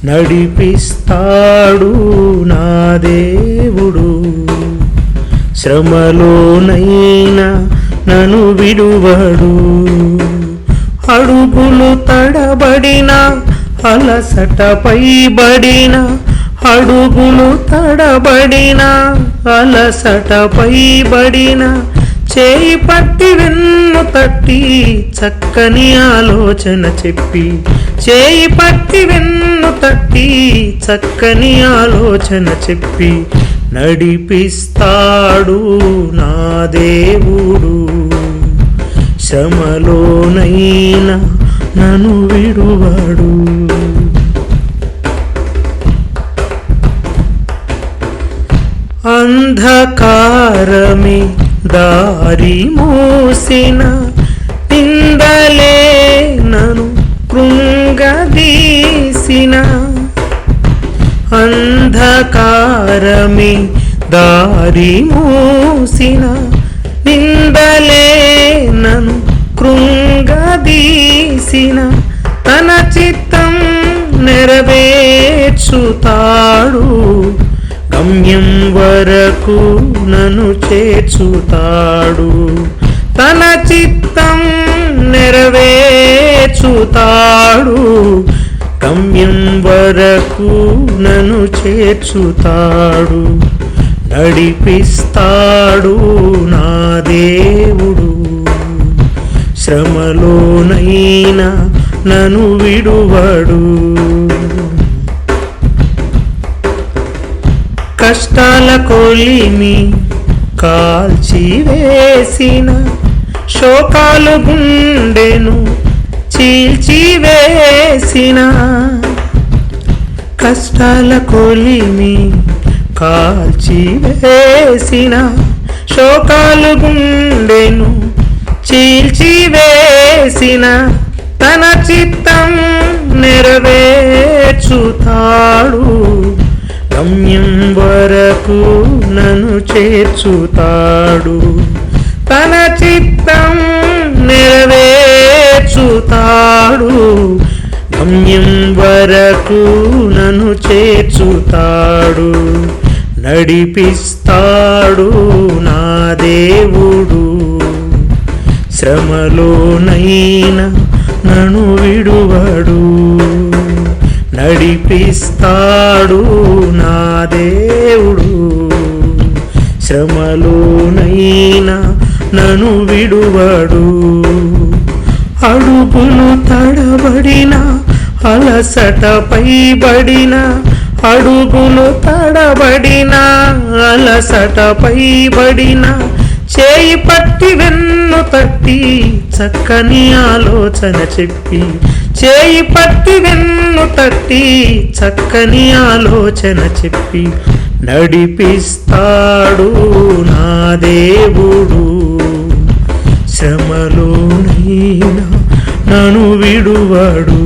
నడిపిస్తాడు నా దేవుడు. శ్రమలోనైనా నన్ను విడువడు. అడుగులు తడబడిన అలసటపై బడిన, అడుగులు తడబడిన అలసటపై బడిన, చేయి పట్టి వెన్ను తట్టి చక్కని ఆలోచన చెప్పి, చేయి పట్టి వెన్ను తట్టి చక్కని ఆలోచన చెప్పి, నడిపిస్తాడు నా దేవుడు. శ్రమలోనైనా నన్ను విడువడు. అంధకారమే దారి మూసిన, నిందలే నన్ను కృంగదీసిన, అంధకారమే దారి మూసిన, నిందలే నన్ను కృంగదీసిన, తన చిత్తం నెరవేర్చుతాడు. గమ్యం వరకు నన్ను చేర్చుతాడు. తన చిత్తం నెరవేర్చుతాడు. గమ్యం వరకు నన్ను చేర్చుతాడు. నడిపిస్తాడు నా దేవుడు. శ్రమలోనైనా నన్ను విడువడు. కష్టాల కొలిమి కాల్చివేసిన, శోకాలు గుండెను చీల్చివేసిన, కష్టాల కొలిమి కాల్చివేసిన, శోకాలు గుండెను చీల్చివేసిన, తన చిత్తం నెరవేర్చుతాడు. గమ్యం వరకు నన్ను చేర్చుతాడు. తన చిత్తం నెరవేర్చుతాడు. గమ్యం వరకు నన్ను చేర్చుతాడు. నడిపిస్తాడు నా దేవుడు. శ్రమలోనైనా నన్ను విడువడు. నడిపిస్తాడు నా దేవుడు. శ్రమలోనైనా నన్ను విడువడు. అడుగులు తడబడిన అలసటపై బడిన, అడుగులు తడబడిన అలసటపై బడిన, చేయి పట్టి వెన్ను తట్టి చక్కని ఆలోచన చెప్పి, చేయి పట్టి వెన్ను తట్టి చక్కని ఆలోచన చెప్పి, నడిపిస్తాడు నా దేవుడు. శ్రమలోనైనా నన్ను విడువడు.